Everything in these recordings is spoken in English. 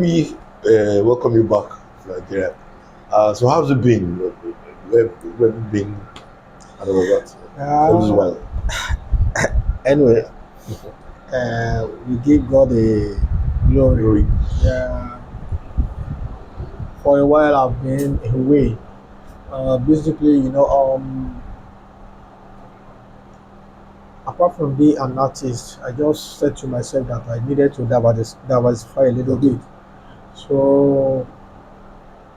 me welcome you back to Nigeria. So how's it been? Where have you been? I don't know what. All this Uh, while. anyway, we give God a glory. Glory. Yeah, for a while I've been away. Basically, apart from being an artist, I just said to myself that I needed to diversify a little Okay. bit. So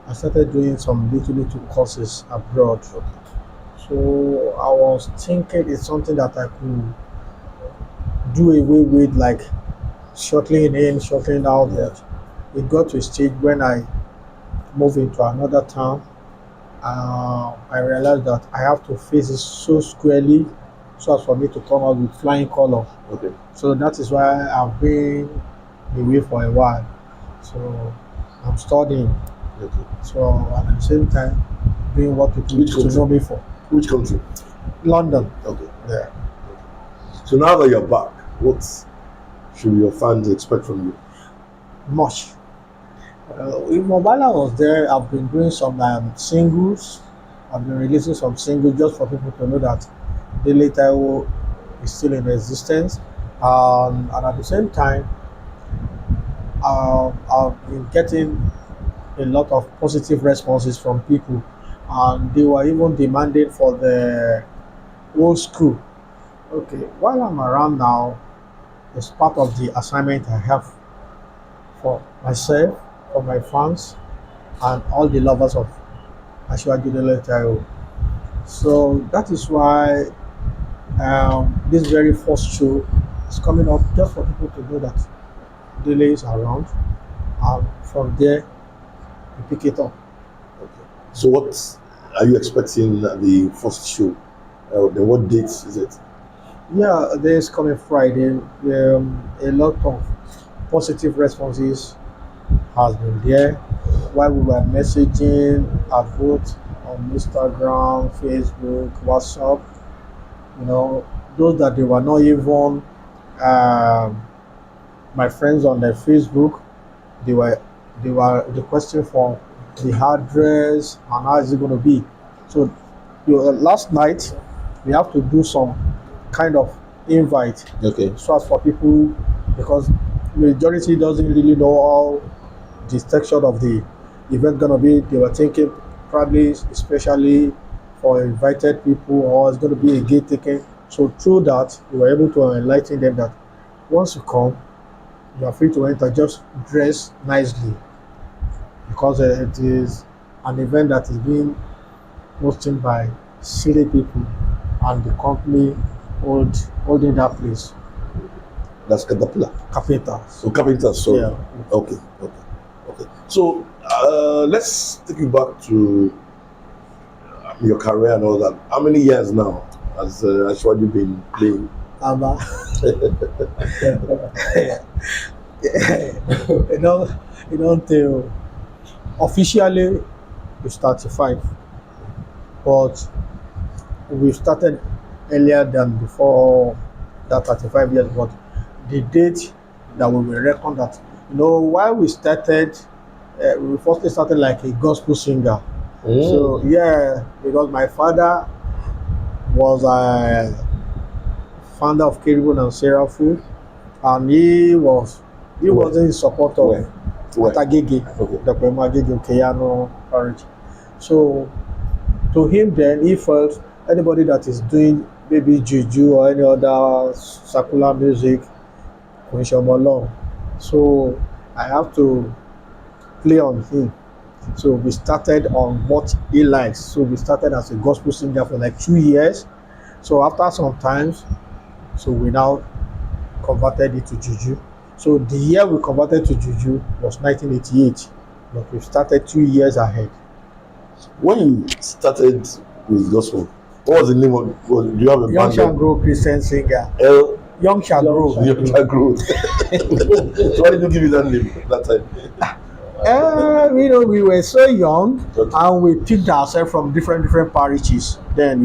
I started doing some little courses abroad. Okay. So I was thinking it's something that I could do away with, like shuttling in, shuttling out, Yeah. but it got to a stage when I moved into another town. I realized that I have to face it so squarely so as for me to come out with flying color. Okay. So that is why I've been away for a while. So I'm studying. Okay. So at the same time doing what people Which used to country? know me for. Which country? London. Okay. Yeah. So now that you're back, what should your fans expect from you? Much. If Mobile was there, I've been doing some singles. I've been releasing some singles just for people to know that Dele Taiwo is still in existence. And at the same time, I've been getting a lot of positive responses from people, and they were even demanding for the old school. Okay, while I'm around now, it's part of the assignment I have for myself, for my fans, and all the lovers of Ashwaju Dele Taiwo. So that is why this very first show is coming up just for people to know that Dele is around, and from there we pick it up. Okay. So what are you expecting at the first show? Then what date is it? Yeah, this coming Friday, a lot of positive responses has been there while we were messaging at both on Instagram, Facebook, WhatsApp. You know, those that they were not even um, my friends on their Facebook, they were they were requesting for the address and how is it going to be. So last night we have to do some kind of invite Okay. so as for people, because majority doesn't really know how the structure of the event gonna be. They were thinking probably especially for invited people, or it's gonna be a gate ticket. So through that, we were able to enlighten them that once you come, you are free to enter. Just dress nicely, because it is an event that is being hosted by silly people, and the company holding that place, That's Caterpillar. Capita. So carpenters, sorry. Yeah. Okay. Okay. Okay. So let's take you back to your career and all that. How many years now has Ashwaju been playing? Aba. you know, you don't tell. Officially, it's 35, but we started earlier than before that 35 years. But the date that we will reckon that, while we started, we firstly started like a gospel singer. So yeah, because my father was a founder of Kerubim and Seraphim, and he Where? was in support of Where? Agege, Okay. Dr. Agege Keyano Parish. So to him then he felt anybody that is doing maybe Juju or any other secular music, Kunshamolo. So I have to play on him. So we started on what he likes. So we started as a gospel singer for like 2 years. So after some times, so we now converted it to Juju. So the year we converted to Juju was 1988, but we started 2 years ahead. When you started with gospel, what was the name of? Do you have a Young band? Name? Shagro Christian singer. L. Young Shagro. Young Shagro. So why did you give it that name that time? We were so young, Okay. and we picked ourselves from different parishes. Then,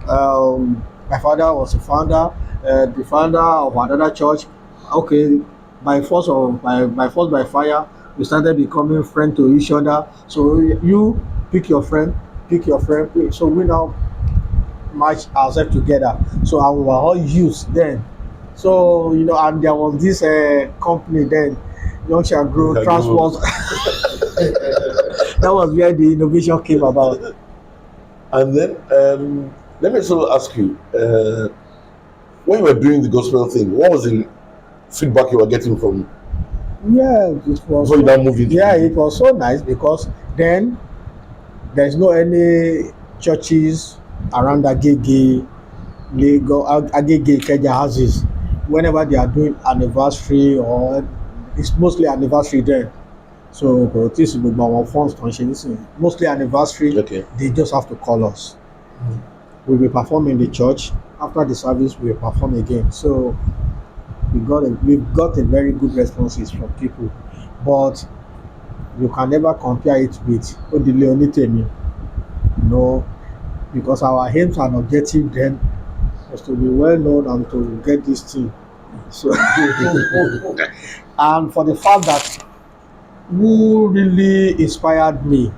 my father was a founder, the founder of another church. Okay, by force by fire, We started becoming friends to each other. So you pick your friend, pick your friend. So we now match ourselves together. So and we were all youths then. So and there was this company then, Young Shall Grow Transport. That was where the innovation came about. And then let me also ask you, when you were doing the gospel thing, what was the feedback you were getting from Yeah, it was. before you now moved into Yeah, it was so nice because then there's no any churches around Agege, Lagos, Agege, Ikeja houses. Whenever they are doing anniversary or it's mostly anniversary then. So this is our phones mostly anniversary. Okay. They just have to call us. We will perform in the church. After the service, we will perform again. So we've got a very good responses from people, but you can never compare it with Odile Onitemi. No, because our aims and objective then was to be well known and to get this thing. So and for the fact that who really inspired me,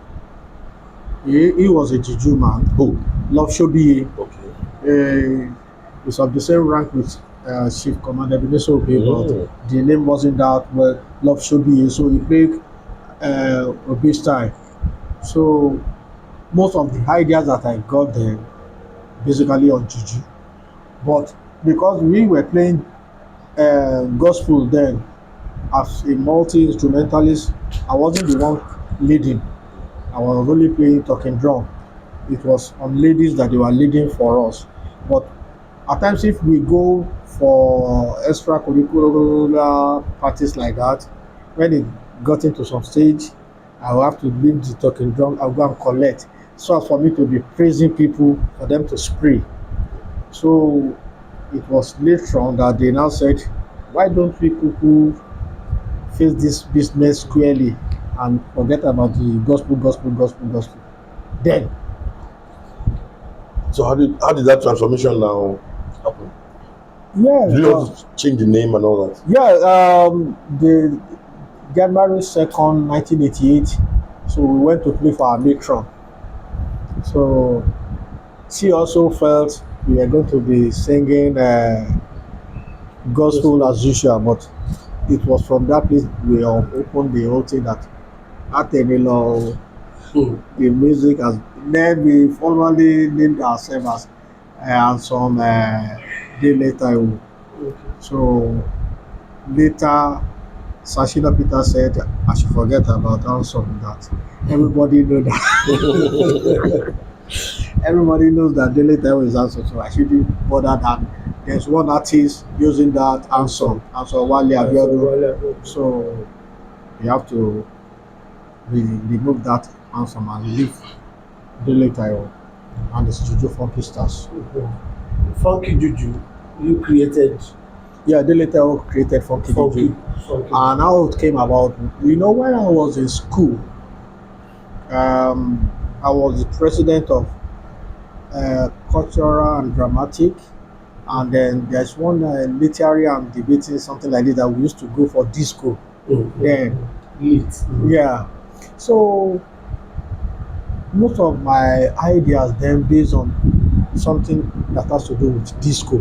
he was a Juju man. who? Love Shobi. Okay. Is of the same rank with Chief Commander Ebenezer Obey, Mm. but the name wasn't that well. Love Shobi, so he played Obi style. So most of the ideas that I got then basically on Juju, but because we were playing gospel then as a multi instrumentalist, I wasn't the one leading. I was only playing talking drum. It was on ladies that they were leading for us. But at times, if we go for extracurricular parties like that, when it got into some stage, I will have to leave the talking drum. I'll go and collect, so as for me to be praising people for them to spray. So it was later on that they now said, why don't we people face this business squarely and forget about the gospel, gospel, gospel, gospel. Then, So how did that transformation now happen? yeah, Did you have to change the name and all that? the January 2nd, 1988. So we went to play for our matron. So she also felt we were going to be singing gospel as usual, but it was from that place we opened the whole thing that Atenilo, the music has. Then we formally named ourselves as and some Dele Taiwo. So later, Sashina Peter said I should forget about Hanson, that everybody know that everybody knows that Dele Taiwo is Hanson, so I shouldn't bother that. There's one artist using that Hanson Wale Abiodun. So you have to remove that Hanson and leave Dele Taiwo and it's Juju Funky Stars. Funky Juju, you created Yeah, Dele Taiwo created Funky Juju. Funky. And how it came about, when I was in school, I was the president of cultural and dramatic, and then there's one literary and debating, something like this, that we used to go for disco. Then, yeah. So most of my ideas then based on something that has to do with disco.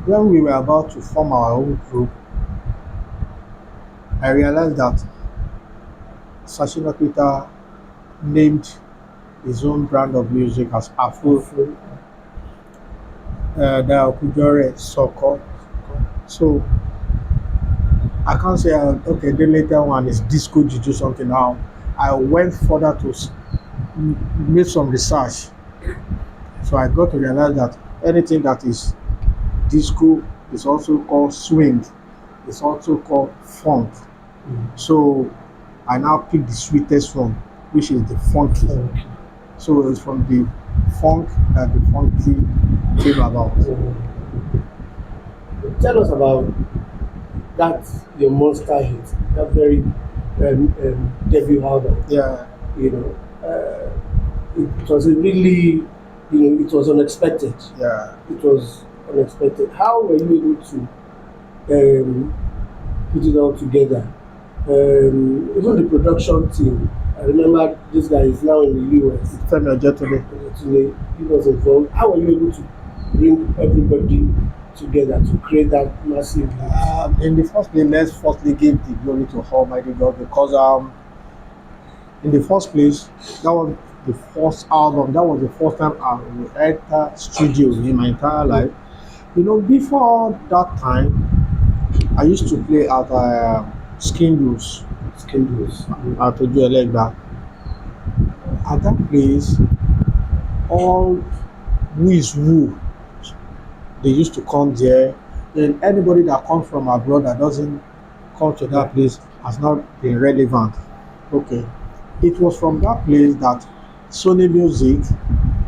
When we were about to form our own group, I realized that Sashina Peter named his own brand of music as Afro, Kujore Soko. So I can't say okay, the later one is disco juju something. Now I went further to make some research, so I got to realize that anything that is disco is also called swing, it's also called funk. So I now pick the sweetest one, which is the funky. So it's from the funk that the funky came about. Tell us about that your monster hit, that very debut album. Yeah, You know, it was a really, it was unexpected. yeah. It was unexpected. How were you able to put it all together. Even the production team. I remember this guy is now in the US. Femi Ojetunde. Today he was involved. How were you able to bring everybody together to create that massive hit? In the first place, let's firstly give the glory to Almighty God because in the first place, that was the first album. That was the first time I will enter studio in my entire life. Before that time, I used to play at Skindles Scandals. at Oju Elegba. At that place, all who is who, they used to come there. And anybody that comes from abroad that doesn't come to that place has not been relevant. Okay. It was from that place that Sony Music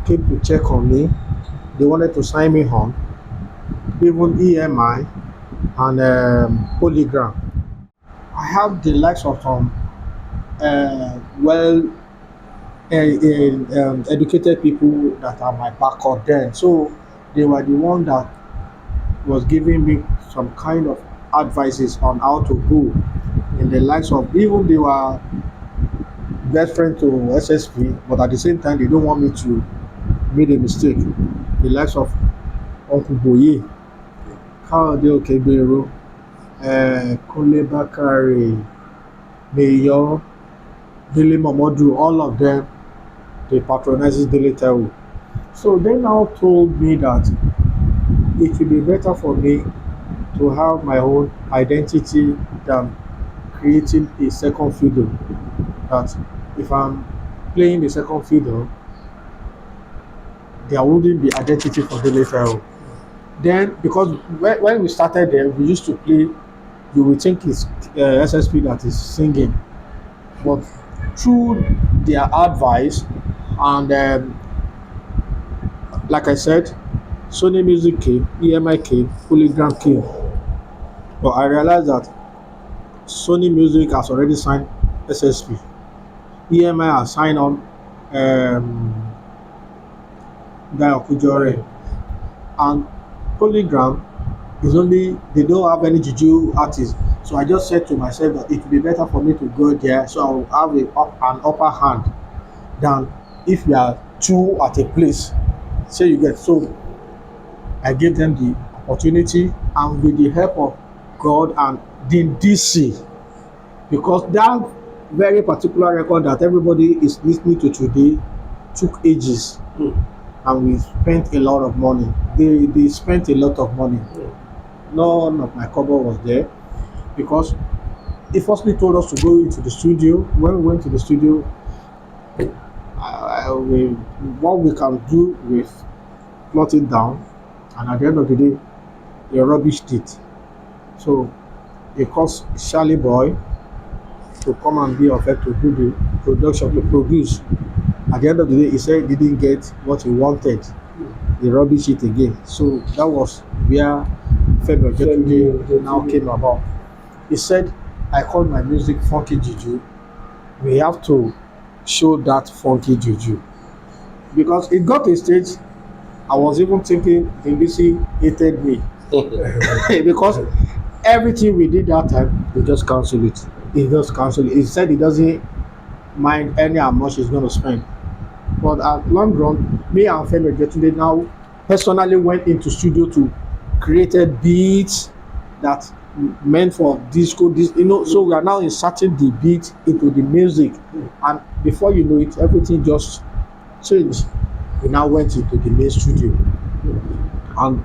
came to check on me. They wanted to sign me on, even EMI and Polygram. I have the likes of some well educated people that are my backup then. So they were the one that was giving me some kind of advices on how to go in the likes of even they were best friend to SSP, but at the same time they don't want me to make a mistake. The likes of Uncle Boye, Kayode Okegbero, Kunle Bakare, Mayor, Dele Momodu, all of them, they patronizes Dele Taiwo. So they now told me that it will be better for me to have my own identity than creating a second fiddle. That if I'm playing the second fiddle, there wouldn't be identity for Dele Taiwo. Then, because when we started there, we used to play, you would think it's SSP that is singing. But through their advice, and like I said, Sony Music came, EMI came, Polygram came. But I realized that Sony Music has already signed SSP. EMI has signed on Guy Okujore. And Polygram is only, they don't have any Juju artists. So I just said to myself that it would be better for me to go there so I will have an upper hand than if we are two at a place. Say you get. So I gave them the opportunity, and with the help of God and the DC, because that very particular record that everybody is listening to today took ages. And we spent a lot of money. They spent a lot of money. None of my cover was there because they firstly told us to go into the studio. When we went to the studio, what we can do with plot it down, and at the end of the day, they rubbished it. So they caused Charlie Boy to come and be offered to do the production, to produce. At the end of the day, he said he didn't get what he wanted. He rubbished it again. So that was where Femi Ojetunde now came about. He said, I call my music funky juju. We have to show that funky juju. Because it got to a stage, I was even thinking the NBC hated me. Because everything we did that time, they just cancelled it. He just cancelled it. He said he doesn't mind any how much he's going to spend. But at long run, me and Femi Ojetunde now personally went into studio to created beats that meant for disco, so we are now inserting the beat into the music, and before you know it, everything just changed. We now went into the main studio, and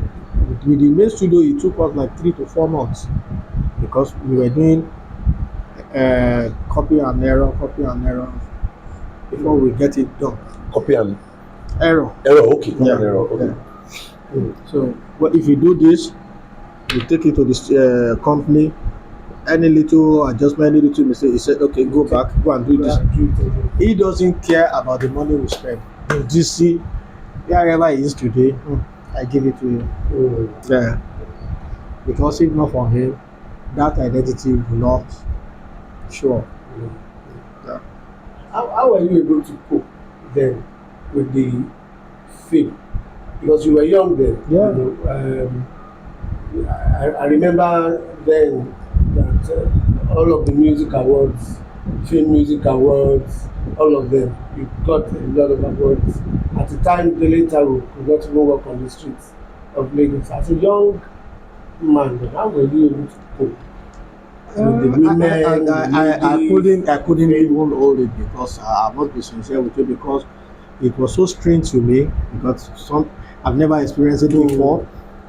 with the main studio, it took us like 3 to 4 months because we were doing copy and error before we get it done. Copy and Error. okay. Copy Yeah. and error. Okay. So, but if you do this, you take it to the company. Any little adjustment, any little mistake, he said, "Okay, go back, go and do this." He doesn't care about the money we spend. You just see, wherever he is today, I give it to him. Yeah, because if not for him, that identity will not show. Yeah. How were you able to cope then with the fame? Because you were young then. Yeah. I remember then that with all of the music awards, film music awards, all of them. You got a lot of awards. At the time, Dele Taiwo could not even walk on the streets of Lagos. As a young man, how were you able to cope with the women, the ladies, I couldn't the even fame? hold it because I must be sincere with you because it was so strange to me because I've never experienced it before.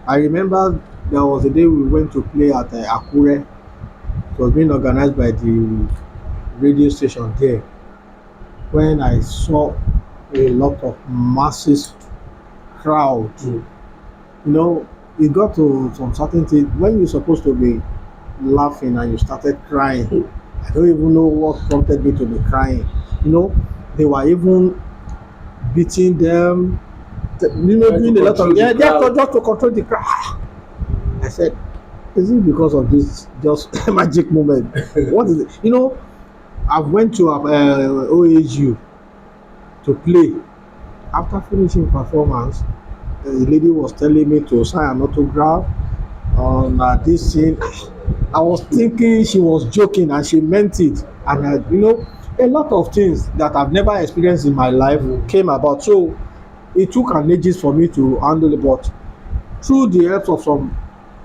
I remember there was a day we went to play at Akure. It was being organized by the radio station there. When I saw a lot of masses crowd, Mm. you know, it got to some certain thing when you're supposed to be laughing and you started crying. I don't even know what prompted me to be crying. You know, they were even beating them, Try to doing a lot control of the crowd. just to control the crowd. I said, is it because of this just magic moment? What is it? I've went to OAU to play. After finishing performance, the lady was telling me to sign an autograph on this thing. I was thinking she was joking and she meant it. And a lot of things that I've never experienced in my life Mm. came about. So it took an ages for me to handle it, but through the help of some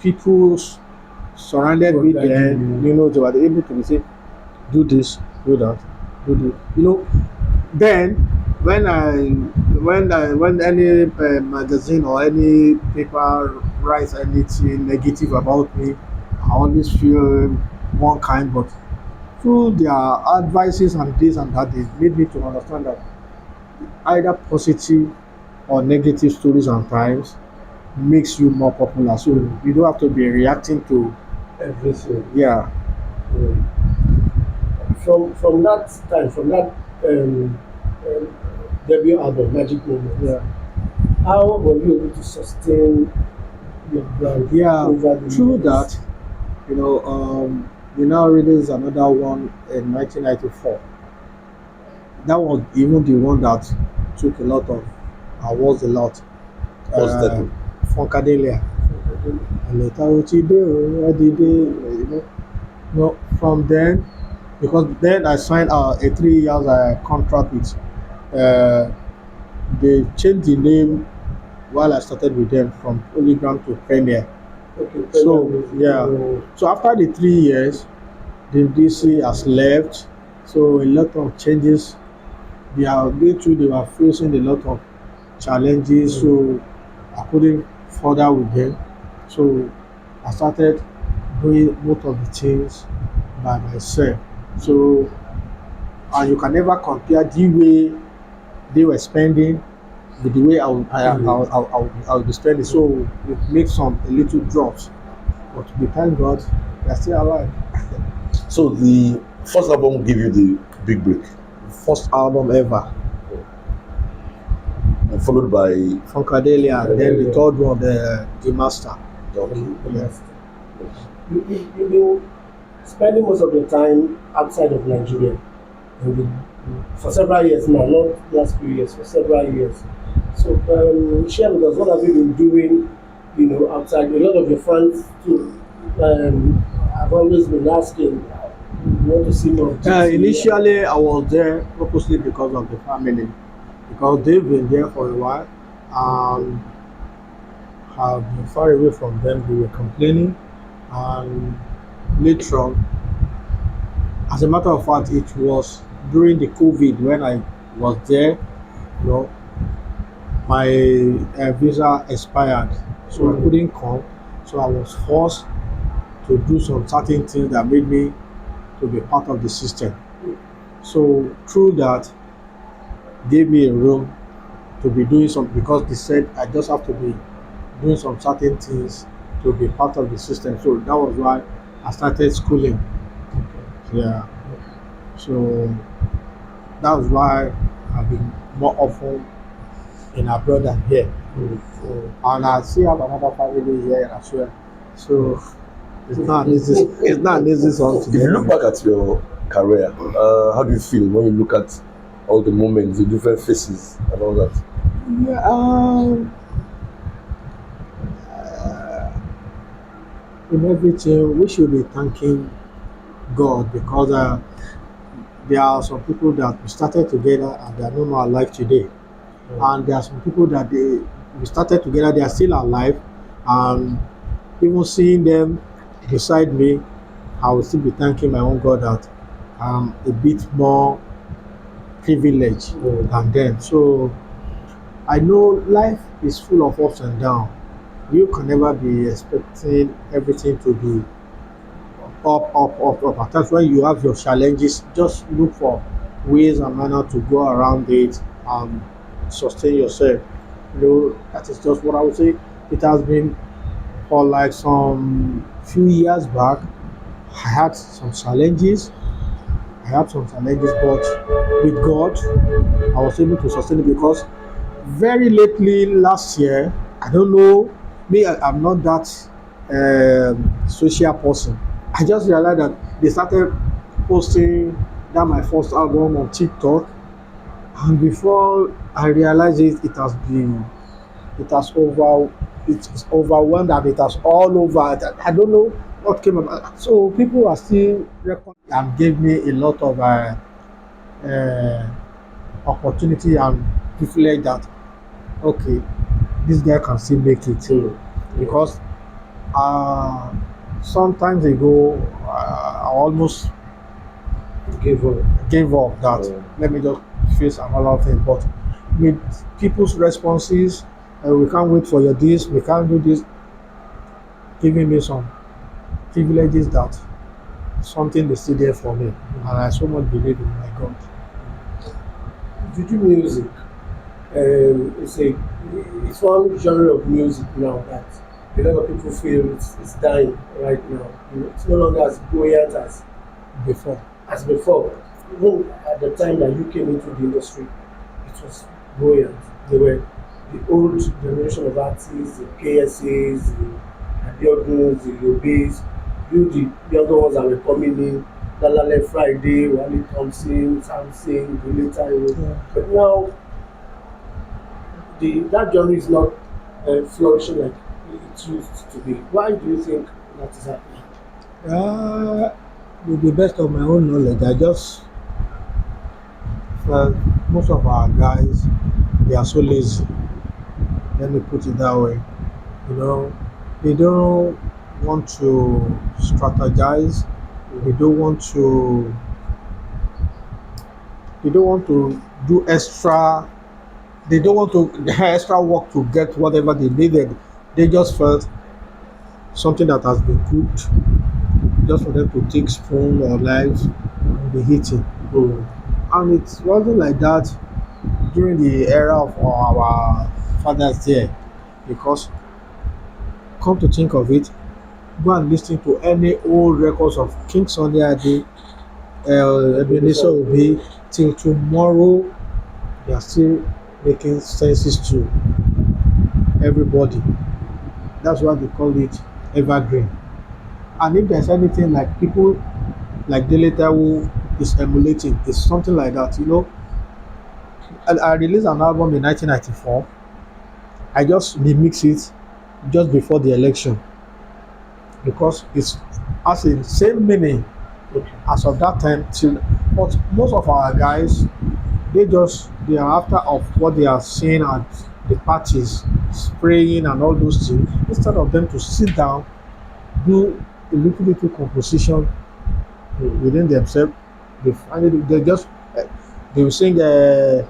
people surrounded me, What I then do. they were able to say, do this, do that, do this. Then when any magazine or any paper writes anything negative about me, I always feel one kind, but through their advices and this and that, they made me to understand that either positive or negative stories sometimes makes you more popular. So you don't have to be reacting to, Everything. yeah. Mm. From that time, from that um, debut album, Magic Moments, Yeah. how were you able to sustain your brand Yeah, over the through years? that, we now released another one in 1994. That was even the one that took a lot of awards, a lot. What's that Uh, mean? Funkadelic. Later, from then, because then I signed a 3 years contract with, uh, they changed the name while I started with them from Polygram to Premier. Okay, So, Premier Music. yeah. Oh, So after the 3 years, the DC has left. So a lot of changes. They were facing a lot of challenges. So I couldn't further with them. So I started doing most of the things by myself. So and you can never compare the way they were spending with the way I will be spending. So it makes some a little drops. But we thank God we are still alive. So the first album gave you the big break, First album ever, and followed by Funkadelia, and then the third one, the Master. okay. the Yeah. master. You've been spending most of your time outside of Nigeria and for several years now, not last few years, for several years. So share with us what have you been doing, outside. A lot of your fans too. I've always been asking, you want to see more of GT? Initially, I was there purposely because of the family, because they've been there for a while, and have been far away from them. They were complaining, and later on, as a matter of fact, it was during the COVID when I was there. You know, my visa expired, so I couldn't come. So I was forced to do some certain things that made me to be part of the system. So through that, gave me a room to be doing some because they said I just have to be doing some certain things to be part of the system. So that was why I started schooling. Yeah. So that was why I've been more often in abroad than here. So, and I still have another family here as well. So it's not an easy song to If you look get. back at your career, how do you feel when you look at all the moments, the different faces, and all that? Yeah, in everything, we should be thanking God because there are some people that we started together and they are no more alive today. And there are some people that we started together, they are still alive, and even seeing them beside me, I will still be thanking my own God that I'm a bit more privileged than them. So I know life is full of ups and downs. You can never be expecting everything to be up. At times when you have your challenges, just look for ways and manner to go around it and sustain yourself. That is just what I would say. It has been for like some few years back. I had some challenges. But with God, I was able to sustain it because very lately last year, I don't know, I'm not that social person. I just realized that they started posting that my first album on TikTok, and before I realized it, it has over, it's overwhelmed and it has all over. I don't know what came about. So people are still recording and gave me a lot of uh, opportunity and privilege that okay, this guy can still make it because uh, sometimes ago I almost Give up. gave up that let me just face another thing. But with people's responses, we can't wait for your this, we can't do this, giving me some privileges that something is still there for me, and I so much believe in my God. Juju music, it's a it's one genre of music now that a lot of people feel it's dying right now. It's no longer as buoyant Before, as before. Even at the time that you came into the industry, it was buoyant. They were the old generation of artists, the KSAs, the Abioduns, the Yobes, you the younger ones that were coming in, Dalale Friday, Wale Thompson, Samson, Dele Taiwo. yeah. But now that genre is not flourishing like it used to be. Why do you think that is happening? uh, with the best of my own knowledge, I just felt most of our guys they are so lazy. Let me put it that way. You know, they don't want to strategize. They don't want to. They don't want to do extra. They don't want to extra work to get whatever they needed. They just felt something that has been cooked, just for them to take spoon or knives and be eating. Mm. And it wasn't like that during the era of our fathers there, because come to think of it, go and listen to any old records of King Sunday Ade, Ebenezer Obey, till tomorrow, they are still making senses to everybody. That's why they call it evergreen. And if there's anything like people like Dele who is emulating, it's something like that, you know. And I released an album in 1994. I just remix it just before the election because it's has the same meaning Okay. as of that time till. But most of our guys, they are after of what they are seeing at the parties, spraying and all those things. Instead of them to sit down, do a little composition Mm. within themselves, they find it. They just they will sing. They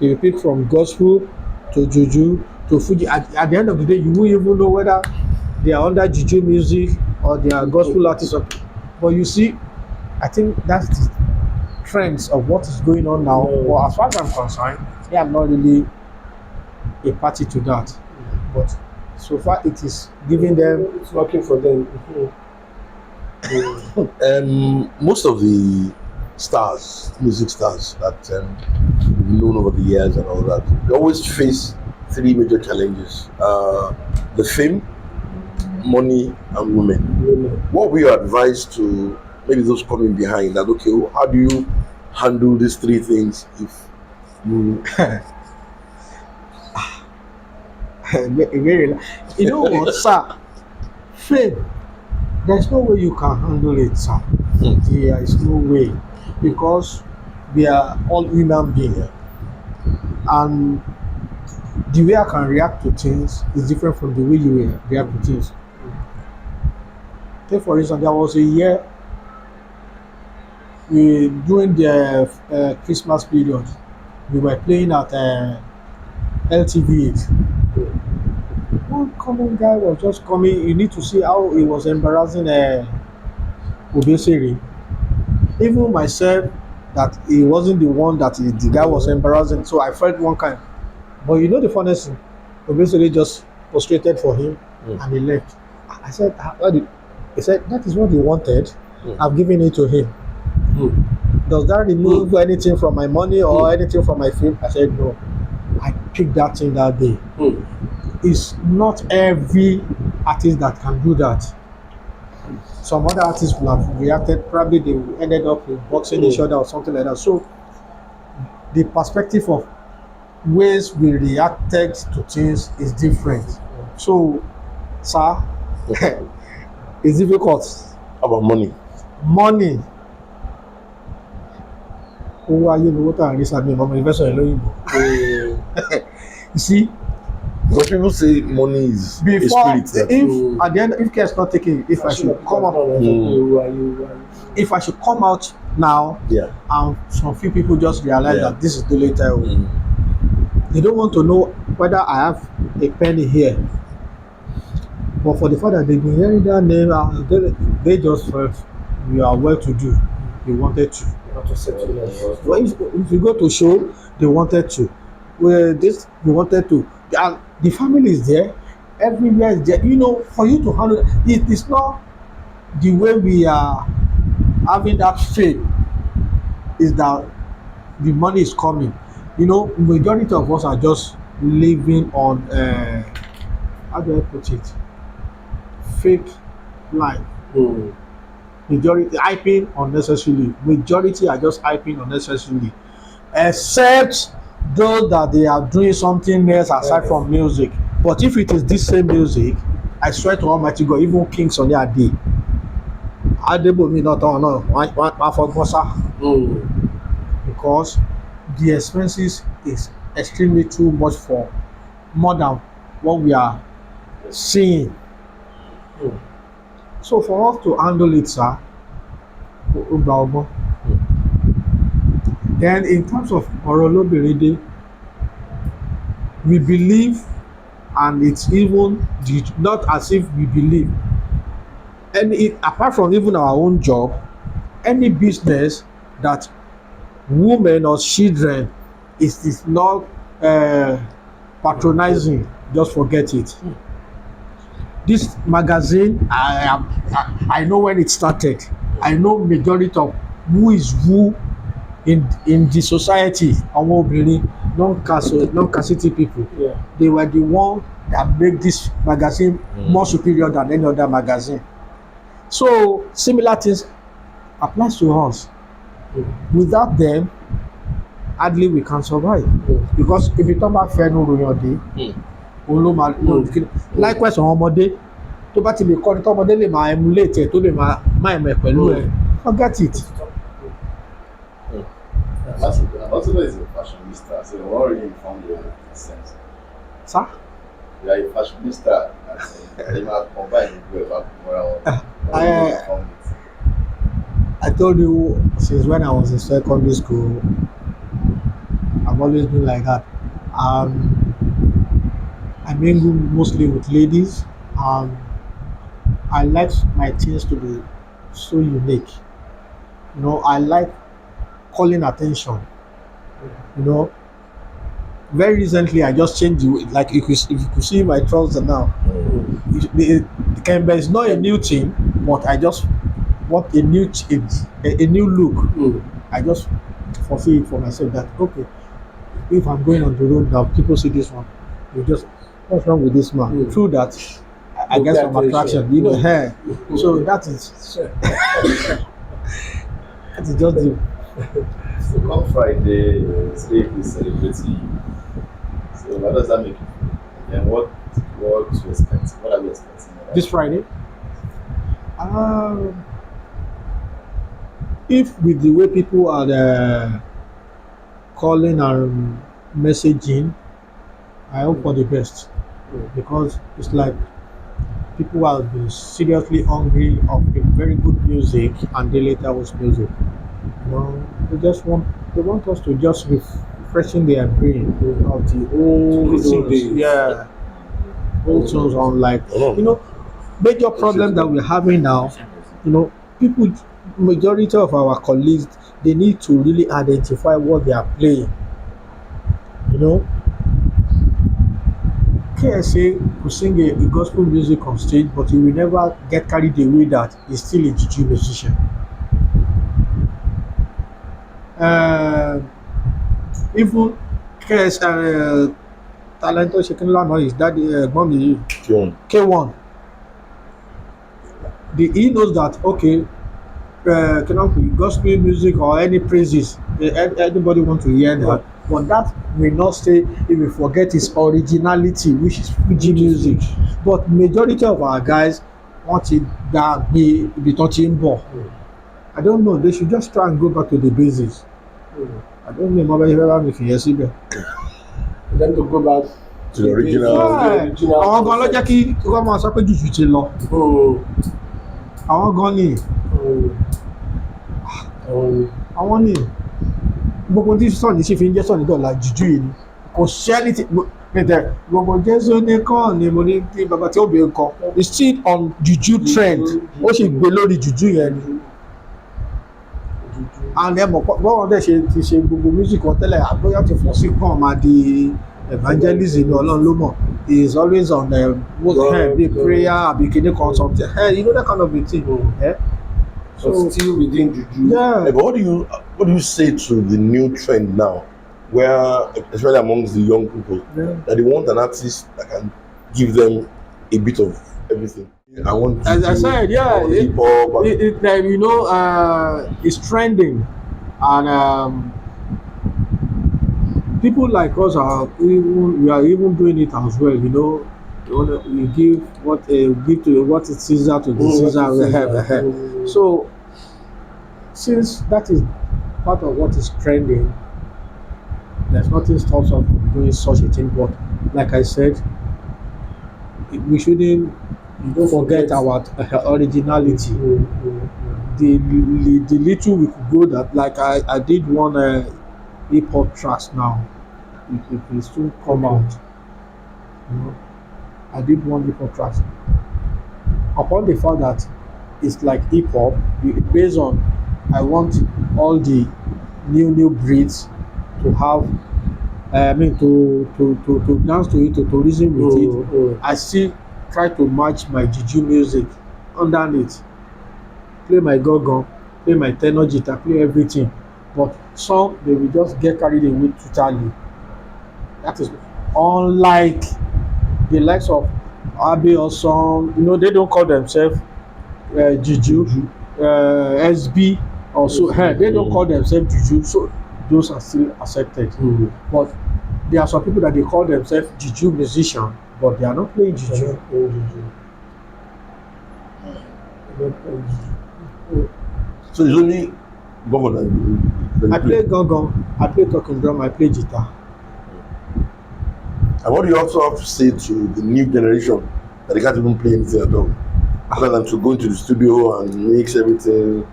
will pick from gospel to juju to Fuji. At the end of the day, you won't even know whether they are under juju music or they are gospel artists. But you see, I think that's the trends of what is going on now. No. Well, as far as I'm concerned, they are not really a party to that. But so far, it is giving them. It's working for them. Mhm. Most of the stars, music stars that we've known over the years and all that, they always face three major challenges: the fame, money, and women. Women. What would you advise to maybe those coming behind that? Okay, well, how do you handle these three things if you? Very, you know what, sir? Fame There's no way you can handle it, sir. There is no way because we are all human beings, and the way I can react to things is different from the way you will react to things. Take for instance, there was a year during the Christmas period, we were playing at LTV8. One common guy was just coming. You need to see how he was embarrassing Obesere. Even myself, that he wasn't the one that the guy was embarrassing, so I felt one kind. But you know the funniest thing, Obesere just prostrated for him and he left. I said, he said, that is what he wanted. I've given it to him. Does that remove anything from my money or anything from my fame? I said, no. I picked that thing that day. It's not every artist that can do that. Some other artists will have reacted, probably they ended up with boxing each other or something like that. So the perspective of ways we reacted to things is different. So, sir, it's difficult. How about money? Money. Owó ayé lówó tá à ń rí sábẹ́ ọmọ ìfẹsọ̀ ẹ̀ lóyìnbó. You see, But people say money is a before spirit. if at the end if care is not taken, if I should come out, if I should come out now, Yeah. and some few people just realize that this is Dele Taiwo, they don't want to know whether I have a penny here. But for the fact that they've been hearing that name, they just felt we are well to do. They wanted to. Well, if you go to show, they wanted to. Well, this they wanted to. And the family is there. Everywhere is there. You know, for you to handle it is not the way we are having that faith. Is that the money is coming? You know, majority of us are just living on how do I put it? Fake life. Majority hyping unnecessarily. Majority are just hyping unnecessarily, except those that they are doing something else aside from music. But if it is this same music, I swear to Almighty God, even Kings on their day, Adebomi not on one for Gosa, because the expenses is extremely too much for more than what we are seeing. So for us to handle it, sir, then in terms of Orolobiride, we believe, and it's even not as if we believe, and apart from even our own job, any business that women or children is not patronizing, just forget it. This magazine, I know when it started. I know majority of who is who in the society. Non-casity people. Yeah. They were the one that make this magazine more superior than any other magazine. So similar things applies to us. Without them, hardly we can survive. Because if you talk about fair no your day. Likewise àwọn ọmọdé tó bá ti lè kọ́ni tọ́mọdé lè máa emulate ẹ̀ tó lè máa ẹ̀mẹ̀ pẹ̀lú ẹ̀, forget it. Also, is a fashionista, so you're already informed your sense. Sir? You are a fashionista, and you might combine with moral. I told you since when I was in secondary school, I've always been like that. I mingle mostly with ladies. I like my things to be so unique. You know, I like calling attention. You know, very recently I just changed the like if you could see my trousers now. The Kembe is not a new thing, but I just want a new look. I just foresee it for myself that okay, if I'm going on the road now, people see this one, you just what's wrong with this man? Through that, I get some attraction, you know. Hair. So that is that is just the. So come Friday, Slave is celebrating you. So what does that make you feel? And what to expect? What are we expecting? This Friday, Um, if with the way people are calling and messaging, I hope for the best because it's like people have been seriously hungry of a very good music and Dele Taiwo's music. You know, they want us to just refreshing their brain of the old Good old tunes. days. Yeah, old tunes on like Oh, you know major problem that we're having now. You know, people majority of our colleagues they need to really identify what they are playing. You know, KSA could sing a gospel music on stage, but he will never get carried away that he's still a Juju musician. Uh, even KSA talent tó ṣe kí ní lánàá is that ẹ̀gbọ́n mi yìí John. K1 he knows that okay cannot be gospel music or any praises anybody want to hear that but that will not say he will forget his originality which is Fuji music but majority of our guys want ti gbàgbé ibi tán ti ń bọ̀ I don't know they should just try and go back to the basics I don't know mọ́bẹ́ fẹ́ bá mi fìyẹn síbẹ̀. For them to go back To the original. àwọn gan ló jẹ́ kí wọ́n máa sọ pé Juju ti lọ Oh, àwọn gan ni àwọn ni gbogbo tí sọ̀ni sì fi ń jẹ́ sọ̀ni dọ̀la Juju yìí ni kò sẹ́ni tí pẹ̀tẹ̀ gbogbo Jésù nìkan ni mo ní kí bàbá tí ó bèè kọ it's still on Juju trend ó sì gbé lórí Juju yẹn ni and ẹ mọ̀ bọ́wọ́n dẹ̀ ṣe ti ṣe gbogbo music wọn tẹ́lẹ̀ àbóyá ti fọ̀ sí kàn máa di evangelist ni Ọlọ́run ló mọ̀ he is always on the prayer àbí kíní kan something you know that kind of a thing. so still within Juju. Yeah. But what do you say to the new trend now, where especially amongst the young people, that they want an artist that can give them a bit of everything? I want. As I said, yeah, hip hop. you know, it's trending, and people like us we are even doing it as well. You know, we give give to what is Caesar to the Caesar we have. So, since that is part of what is trending, there's nothing stops us from doing such a thing. But like I said, we shouldn't forget our originality. The little we could go that, like I did one hip hop tracks now. It will soon come out. You know, I did one hip hop tracks. Upon the fact that it's like hip hop, based on I want all the new breeds to have. I mean to dance to it, to reason with it. I still try to match my Juju music underneath. Play my gong, play my tenor guitar, play everything. But some they will just get carried away totally. That is unlike the likes of Abe or some, you know, they don't call themselves Juju, SB or so. They don't call themselves Juju, so those are still accepted. But there are some people that they call themselves Juju musician, but they are not playing Juju. So it's only governor. I play gong, I play talking drum, I play guitar. And what do you also have to say to the new generation that they can't even play anything at all, other than to go into the studio and mix everything?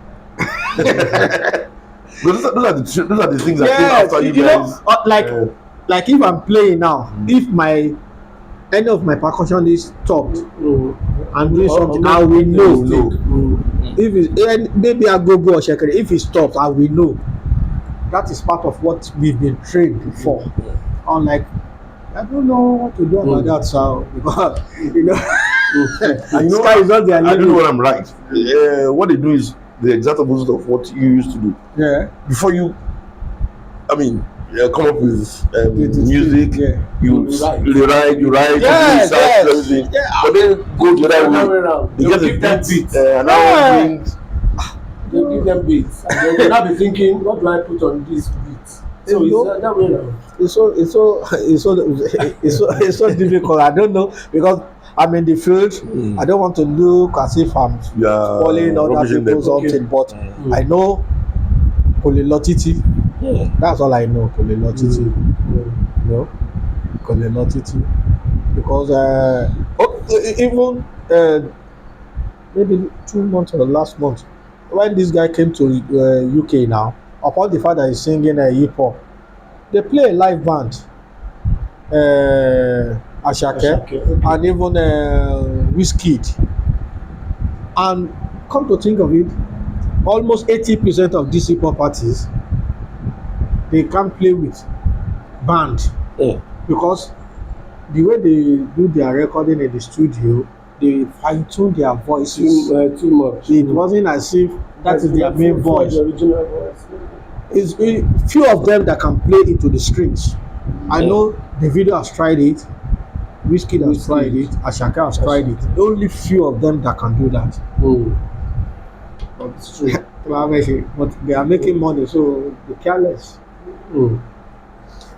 But those are the things that came after you guys. Know, like if I'm playing now, if any of my percussionists stopped and doing something, I will know. If it's maybe I go or shekere, if it stops, I will know. That is part of what we've been trained for. Unlike I don't know what to do about that, so because you know, sky is not their limit. I don't know what I'm right. What they do is the exact opposite of what you used to do. Yeah. Before you, come up with music. Yeah. You write, Yes, everything. Yeah. But then go the other way. You get the beat, and now They give them beats, and then they'll now be thinking, what do I put on this beat? So it's that way around. It's so difficult. I don't know because I'm in the field. I don't want to look as if I'm Yeah, spoiling other rubbishing them. people's something, but I know kò lè lọ títí. That's all I know. Kò lè lọ títí. No, kò lè lọ títí. Because even maybe 2 months or last month, when this guy came to UK now, upon the fact that he's singing hip hop, they play a live band. Ashake, okay. and even Wizkid. And come to think of it, almost 80% of these hip hop parties, they can't play with band because the way they do their recording in the studio, they fine tune their voices. Too much. It wasn't as if that is their main voice. The original voice. It's few of them that can play into the strings. I know Davido has tried it, Wizkid has tried it, Ashake has tried it. Only few of them that can do that. That's true. But they are making money, so they're careless.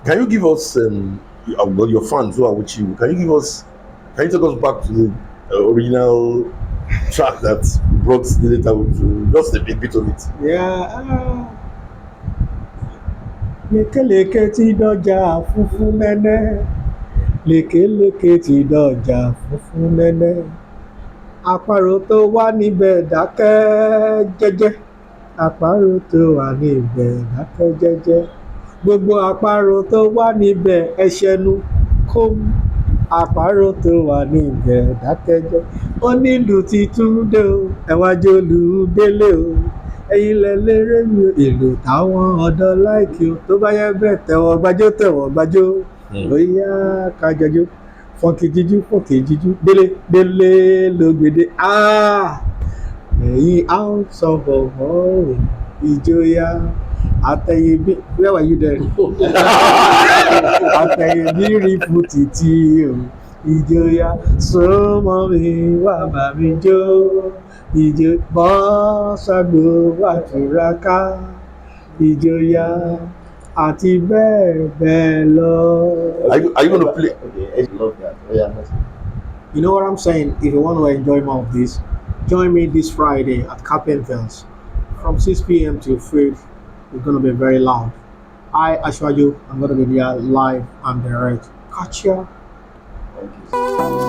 Can you give us your fans who are with you? Can you take us back to the original track that brought Dele Taiwo to just a bit of it? Yeah. Lékelèké tí dọ́jà funfun nẹ́nẹ́. Lékelèké tí dọ́jà funfun nẹ́nẹ́. Àparò tó wà níbẹ̀ dákẹ́ jẹ́jẹ́. Àparò tó wà níbẹ̀ dákẹ́ jẹ́jẹ́. Gbogbo àparò tó wà níbẹ̀ ẹ ṣẹnu kóm. Àparò tó wà níbẹ̀ dákẹ́ jẹ́. Onílù ti tún dé o, ẹ wá jó lù ú délé o. Ẹ̀yin lẹ lérè mi o, èlò táwọn ọ̀dọ́ láìkí o. Tó bá yẹ bẹ́ẹ̀ tẹ̀wọ̀ gbájó. Ó yá ká jọjó. Fọ́nkì jíjú. Délé ló gbèdé. Ẹ̀yin á ń sọ bọ̀bọ̀ ìjòyà. Àtẹ̀yìnbí, where were you then? Àtẹ̀yìnbí rí fún títí o. Ìjòyà súnmọ́ mi wá bá mi jó. Ìjò bọ́ ságbó wá túraká. Ìjòyà àti bẹ́ẹ̀ bẹ́ẹ̀ lọ. Are you going to play? Okay, I love that. Oh, yeah, You know what I'm saying? If you want to enjoy more of this, join me this Friday at Carpenter's from 6 p.m. till 3. It's going to be very loud. I assure you, I'm going to be there live and direct. Catch ya. thank you.